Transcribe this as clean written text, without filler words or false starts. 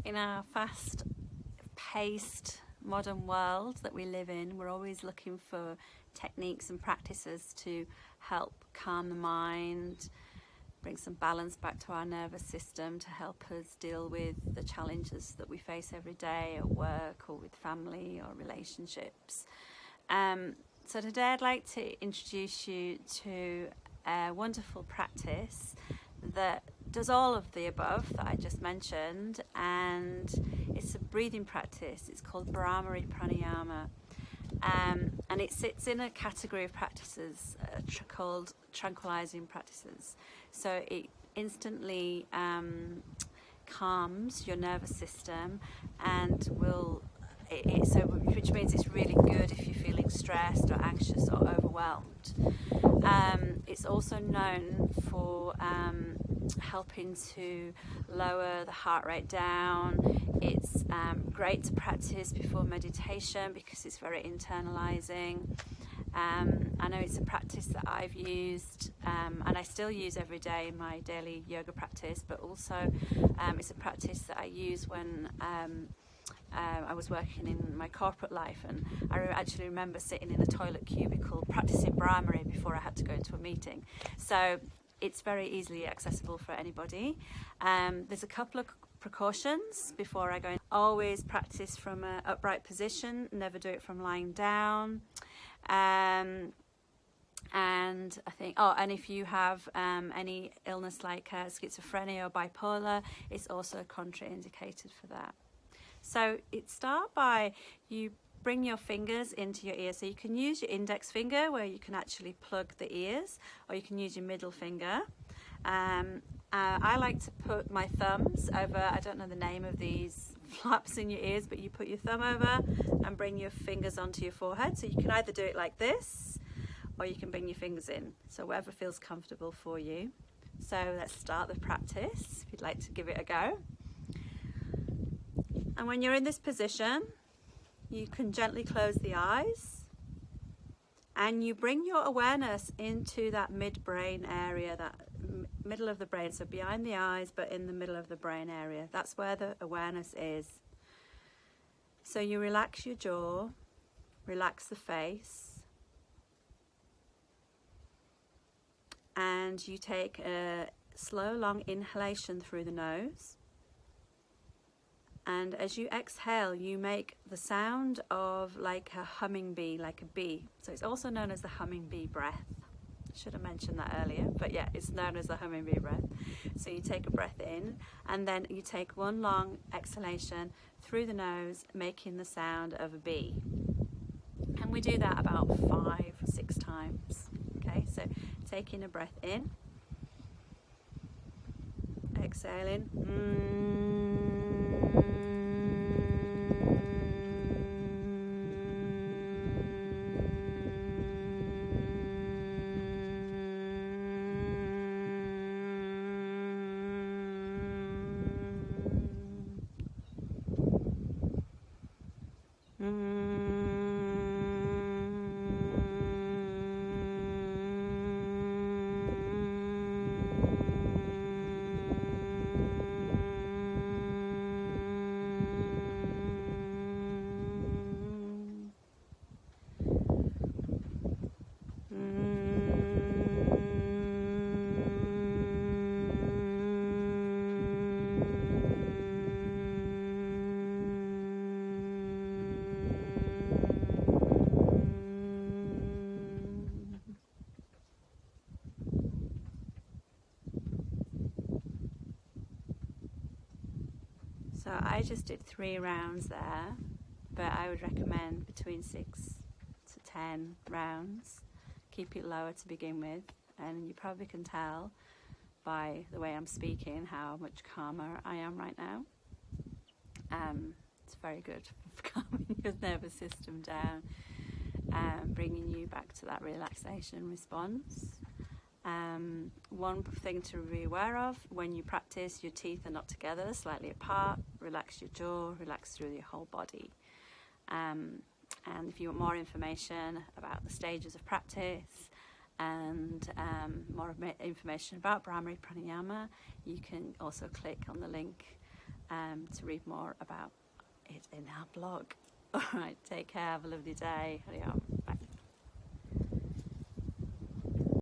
In our fast-paced modern world that we live in, we're always looking for techniques and practices to help calm the mind, bring some balance back to our nervous system, to help us deal with the challenges that we face every day at work or with family or relationships. So today I'd like to introduce you to a wonderful practice that does all of the above that I just mentioned, and it's a breathing practice. It's called Bhramari Pranayama, and it sits in a category of practices called tranquilizing practices. So it instantly calms your nervous system and will which means it's really good if you're feeling stressed or anxious or overwhelmed. It's also known for helping to lower the heart rate down. It's great to practice before meditation because it's very internalizing. I know it's a practice that I've used and I still use every day in my daily yoga practice, but also it's a practice that I use when I was working in my corporate life, and I actually remember sitting in a toilet cubicle practicing Bhramari before I had to go into a meeting. So it's very easily accessible for anybody. There's a couple of precautions before I go in. Always practice from an upright position, never do it from lying down. And I think, and if you have any illness like schizophrenia or bipolar, it's also contraindicated for that. So it starts by you bring your fingers into your ears. So you can use your index finger where you can actually plug the ears, or you can use your middle finger. I like to put my thumbs over, I don't know the name of these flaps in your ears, but you put your thumb over and bring your fingers onto your forehead. So you can either do it like this, or you can bring your fingers in. So whatever feels comfortable for you. So let's start the practice, if you'd like to give it a go. And when you're in this position, you can gently close the eyes and you bring your awareness into that midbrain area, that middle of the brain, so behind the eyes but in the middle of the brain area. That's where the awareness is. So you relax your jaw, relax the face, and you take a slow, long inhalation through the nose. And as you exhale, you make the sound of like a humming bee, like a bee. So it's also known as the humming bee breath. I should have mentioned that earlier, but yeah, it's known as the humming bee breath. So you take a breath in, and then you take one long exhalation through the nose, making the sound of a bee. And we do that about 5 or 6 times. Okay, so taking a breath in, exhaling. So I just did 3 rounds there, but I would recommend between 6 to 10 rounds. Keep it lower to begin with, and you probably can tell by the way I'm speaking how much calmer I am right now. It's very good for calming your nervous system down, bringing you back to that relaxation response. One thing to be aware of: when you practice, your teeth are not together, slightly apart. Relax your jaw, relax through your whole body. And if you want more information about the stages of practice and more information about Bhramari Pranayama, you can also click on the link to read more about it in our blog. All right, take care, have a lovely day. Hurry up.